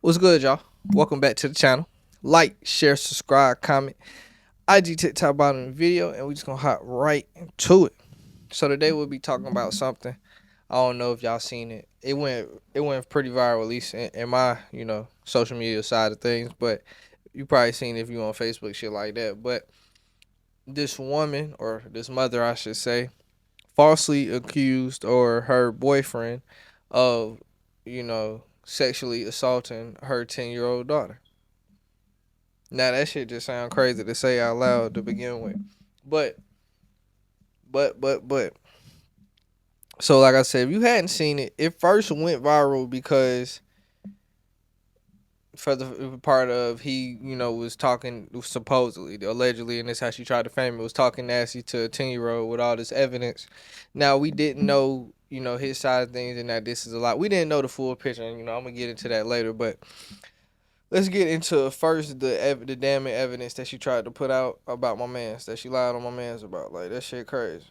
What's good, y'all? Welcome back to the channel. Like, share, subscribe, comment. IG, TikTok, bottom of the video, and we just gonna hop right into it. So today we'll be talking about something. I don't know if y'all seen it. It went pretty viral, at least in my social media side of things. But you probably seen it if you on Facebook, shit like that. But this woman, or this mother, I should say, falsely accused or her boyfriend of sexually assaulting her 10-year-old daughter. Now that shit just sound crazy to say out loud to begin with. But but so like I said, if you hadn't seen it, it first went viral because for the part of he, was talking supposedly, allegedly, and this how she tried to frame it, was talking nasty to a 10-year-old with all this evidence. Now we didn't know, his side of things and that this is a lot. We didn't know the full picture, and I'm gonna get into that later, but let's get into first the damning evidence that she tried to put out about my mans, that she lied on my mans about. Like, that shit crazy.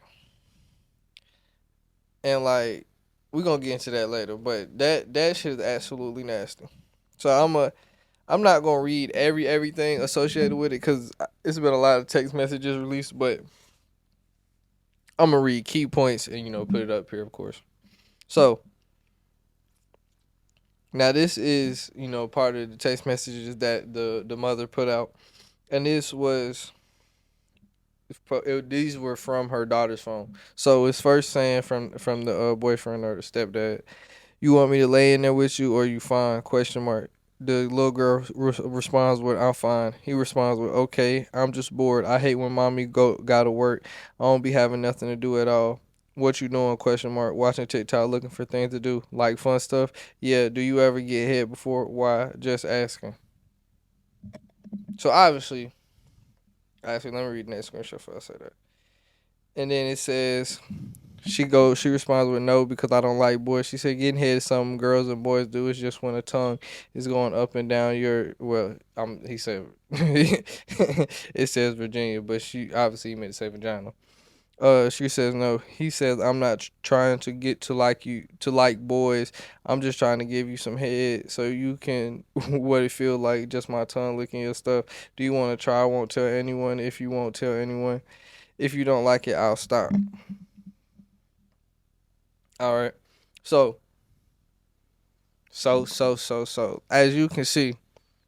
And like, we gonna get into that later, but that shit is absolutely nasty. So I'm not gonna read everything associated with it because it's been a lot of text messages released, but I'm gonna read key points and put it up here, of course. So now this is part of the text messages that the mother put out, and these were from her daughter's phone. So it's first saying from the boyfriend or the stepdad, "You want me to lay in there with you, or you fine?" Question mark. The little girl responds with, "I'm fine." He responds with, "Okay, I'm just bored. I hate when mommy gotta work. I don't be having nothing to do at all. What you doing?" Question mark. "Watching TikTok, looking for things to do, like fun stuff." "Yeah. Do you ever get hit before?" "Why?" "Just asking." So obviously, let me read the next screenshot before I say that. And then it says, she responds with, "No, because I don't like boys." She said, "Getting head is something girls and boys do. It's just when the tongue is going up and down your," he said, it says Virginia, but she obviously meant to say vagina. She says, "No." He says, "I'm not trying to get to like you, to like boys. I'm just trying to give you some head so you can what it feel like, just my tongue licking your stuff. Do you want to try? I won't tell anyone. If you won't tell anyone, if you don't like it, I'll stop." All right. So, as you can see,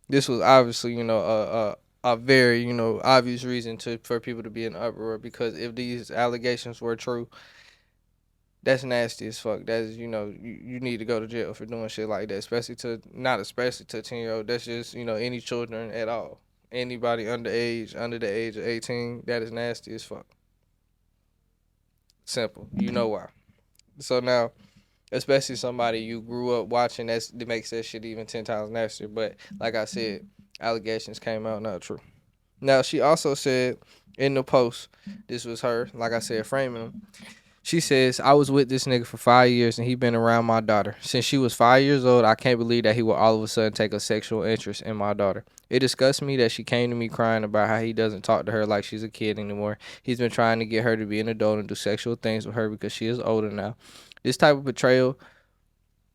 this was obviously, a very, obvious reason for people to be in uproar, because if these allegations were true, that's nasty as fuck. That's, you need to go to jail for doing shit like that, not especially to a 10-year-old. That's just, any children at all. Anybody under the age of 18, that is nasty as fuck. Simple. You know why. So now, especially somebody you grew up watching, that makes that shit even 10 times nastier. But like I said, allegations came out not true. Now, she also said in the post, this was her, like I said, framing him. She says, "I was with this nigga for 5 years and he been around my daughter. Since she was 5 years old, I can't believe that he would all of a sudden take a sexual interest in my daughter. It disgusts me that she came to me crying about how he doesn't talk to her like she's a kid anymore. He's been trying to get her to be an adult and do sexual things with her because she is older now. This type of betrayal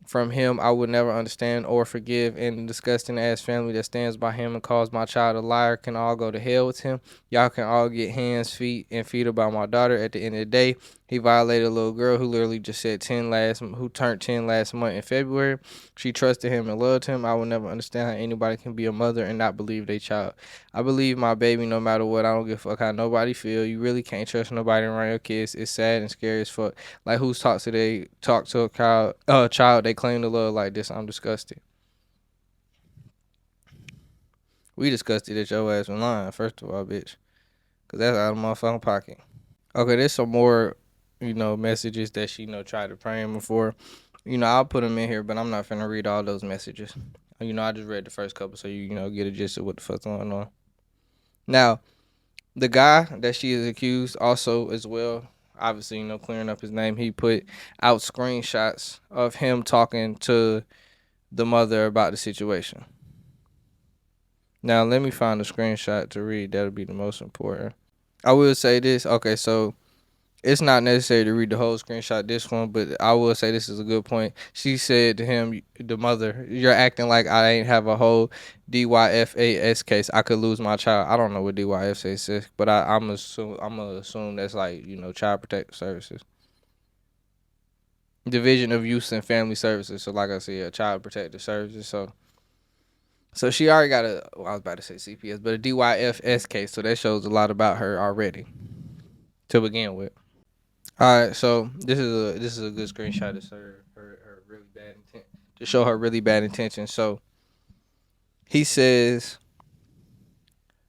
from him I would never understand or forgive, and the disgusting ass family that stands by him and calls my child a liar can all go to hell with him. Y'all can all get hands, feet, and feet about my daughter. At the end of the day, he violated a little girl who literally just said 10 who turned 10 last month in February. She trusted him and loved him. I will never understand how anybody can be a mother and not believe their child. I believe my baby no matter what. I don't give a fuck how nobody feel. You really can't trust nobody around your kids. It's sad and scary as fuck. Like, who's talk to a child they claim to love like this? I'm disgusted." We disgusted at your ass online, first of all, bitch. Because that's out of my fucking pocket. Okay, there's some more, messages that she, tried to pray him for. I'll put them in here, but I'm not finna read all those messages. I just read the first couple, so get a gist of what the fuck's going on. Now, the guy that she is accused also as well, obviously, clearing up his name, he put out screenshots of him talking to the mother about the situation. Now, let me find a screenshot to read. That'll be the most important. I will say this. Okay, so it's not necessary to read the whole screenshot this one, but I will say this is a good point. She said to him, the mother, "You're acting like I ain't have a whole DYFAS case. I could lose my child." I don't know what DYFAS is, but I'm gonna assume that's like, Child Protective Services, Division of Youth and Family Services. So like I said, Child Protective Services. So she already got I was about to say CPS, but a DYFS case. So that shows a lot about her already to begin with. All right, so this is a good screenshot to show her really bad intent, to show her really bad intention. So he says,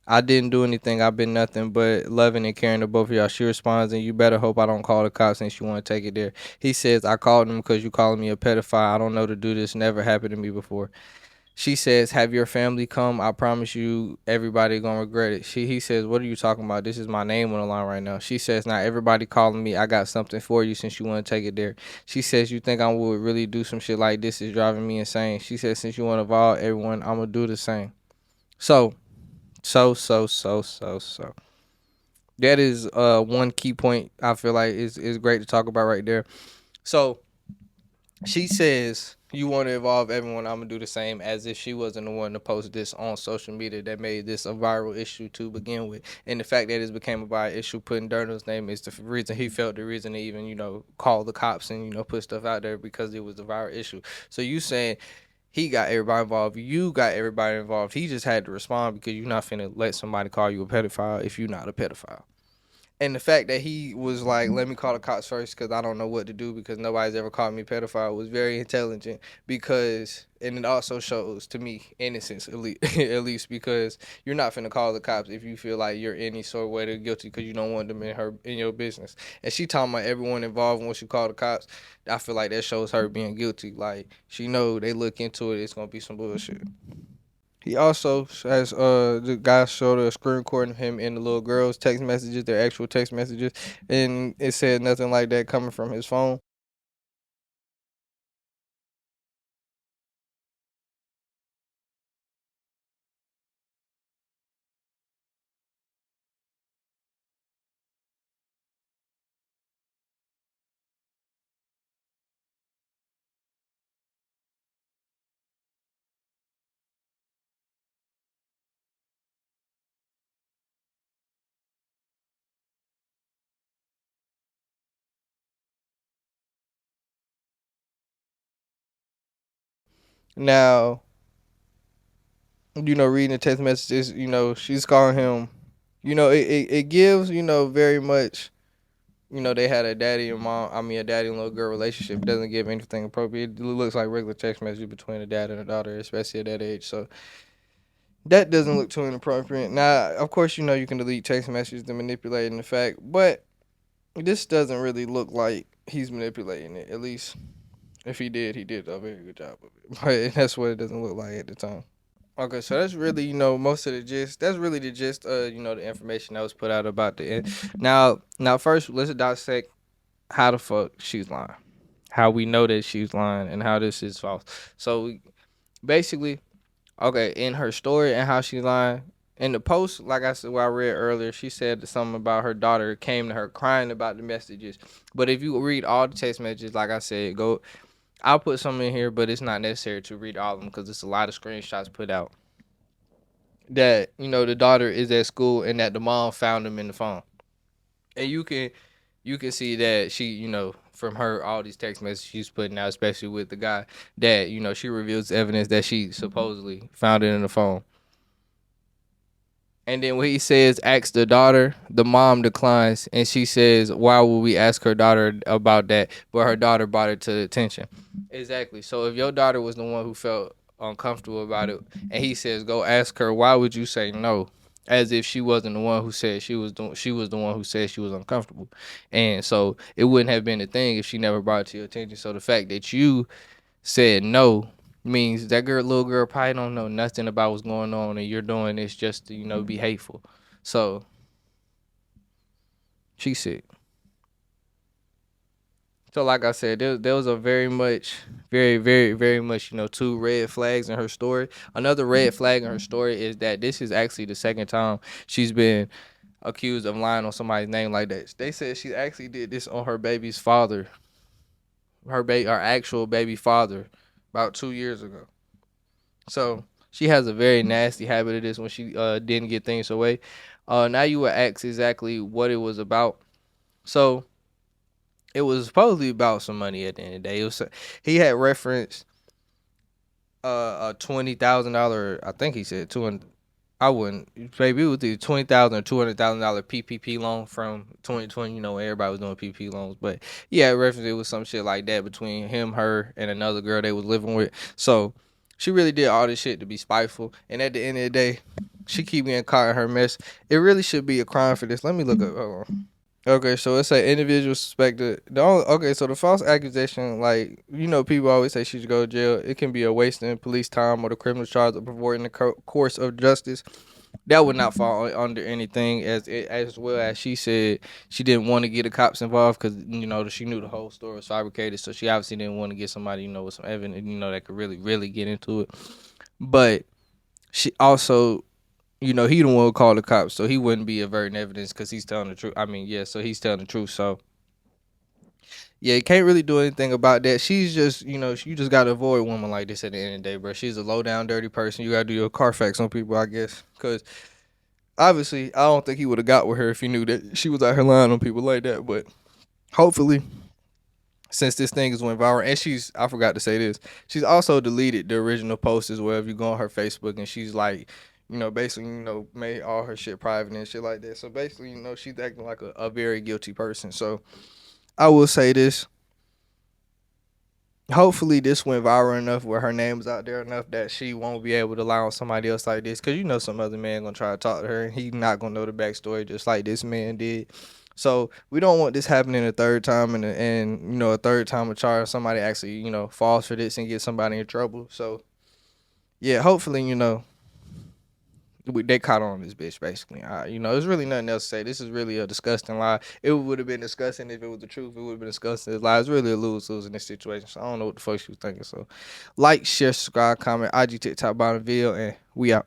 "I didn't do anything. I've been nothing but loving and caring to both of y'all." She responds, "And you better hope I don't call the cops since you want to take it there." He says, "I called them because you calling me a pedophile. I don't know to do this. Never happened to me before." She says, "Have your family come. I promise you, everybody gonna regret it." He says, "What are you talking about? This is my name on the line right now." She says, "Now everybody calling me. I got something for you since you want to take it there." She says, "You think I would really do some shit like this? Is driving me insane." She says, "Since you want to involve everyone, I'm gonna do the same." So, so. That is one key point I feel like is great to talk about right there. So she says, "You want to involve everyone, I'm gonna do the same," as if she wasn't the one to post this on social media that made this a viral issue to begin with. And the fact that it became a viral issue, putting Durden's name, is the reason he felt the reason to even, call the cops and, put stuff out there, because it was a viral issue. So you saying he got everybody involved, you got everybody involved. He just had to respond because you're not finna let somebody call you a pedophile if you're not a pedophile. And the fact that he was like, "Let me call the cops first because I don't know what to do because nobody's ever called me pedophile," was very intelligent, because, and it also shows to me innocence, at least, at least, because you're not finna call the cops if you feel like you're any sort of way to guilty because you don't want them in your business. And she talking about everyone involved once you call the cops. I feel like that shows her being guilty. Like, she know they look into it, it's gonna be some bullshit. He also has the guy showed a screen recording of him and the little girl's text messages, their actual text messages, and it said nothing like that coming from his phone. Now, reading the text messages, she's calling him, it gives, very much, they had a daddy and mom, a daddy and little girl relationship. It doesn't give anything appropriate. It looks like regular text message between a dad and a daughter, especially at that age. So that doesn't look too inappropriate. Now, of course, you can delete text messages to manipulate in the fact, but this doesn't really look like he's manipulating it. At least, if he did a very good job of it. But that's what it doesn't look like at the time. Okay, so that's really, most of the gist. That's really the gist, the information that was put out about the end. Now, first, let's dissect how the fuck she's lying, how we know that she's lying, and how this is false. So, basically, okay, in her story and how she's lying, in the post, like I said, what I read earlier, she said something about her daughter came to her crying about the messages. But if you read all the text messages, like I said, I'll put some in here, but it's not necessary to read all of them because it's a lot of screenshots put out that, the daughter is at school and that the mom found them in the phone. And you can see that she, from her, all these text messages she's putting out, especially with the guy, that, she reveals evidence that she supposedly found it in the phone. And then when he says, "Ask the daughter," the mom declines, and she says, "Why would we ask her daughter about that?" But her daughter brought it to the attention. Exactly. So if your daughter was the one who felt uncomfortable about it, and he says, "Go ask her," why would you say no? As if she wasn't the one who said she was the one who said she was uncomfortable. And so it wouldn't have been a thing if she never brought it to your attention. So the fact that you said no means that little girl probably don't know nothing about what's going on, and you're doing this just to, be hateful. So she's sick. So like I said, there was a very, very, very much, two red flags in her story. Another red flag in her story is that this is actually the second time she's been accused of lying on somebody's name like that. They said she actually did this on her baby's father, her actual baby father, about 2 years ago. So she has a very nasty habit of this when she didn't get things away. Now you would ask exactly what it was about. So it was supposedly about some money at the end of the day. He had referenced a $20,000. I think he said 200. I wouldn't, maybe it was the $20,000 or $200,000 PPP loan from 2020. You know, everybody was doing PPP loans, but yeah, reference it was some shit like that between him, her, and another girl they was living with. So she really did all this shit to be spiteful, and at the end of the day, she keep getting caught in her mess. It really should be a crime for this. Let me look up. Hold on. Okay, so it's an individual suspected. So the false accusation, like people always say she should go to jail. It can be a wasting police time or the criminal charge of avoiding the course of justice. That would not fall under anything, as well as she said she didn't want to get the cops involved because she knew the whole story was fabricated. So she obviously didn't want to get somebody with some evidence that could really get into it. But she also he the one who called the cops, so he wouldn't be averting evidence because he's telling the truth. I mean, yeah, so he's telling the truth. So yeah, you can't really do anything about that. She's just, you just gotta avoid women like this at the end of the day, bro. She's a low down, dirty person. You gotta do your Carfax on people, I guess, because obviously I don't think he would have got with her if he knew that she was out here lying on people like that. But hopefully, since this thing is went viral, and I forgot to say this, she's also deleted the original post as well. If you go on her Facebook, and she's like, basically, made all her shit private and shit like that. So basically, she's acting like a very guilty person. So I will say this. Hopefully this went viral enough where her name's out there enough that she won't be able to lie on somebody else like this. Cause some other man gonna try to talk to her and he not gonna know the backstory just like this man did. So we don't want this happening a third time and a third time a charge somebody actually, falls for this and get somebody in trouble. So yeah, hopefully, they caught on this bitch basically. There's really nothing else to say. This is really a disgusting lie. It would have been disgusting if it was the truth. It would have been disgusting if it was lie. It's really a lose-lose in this situation. So I don't know what the fuck she was thinking. So like, share, subscribe, comment, IG, TikTok, bottom video, and we out.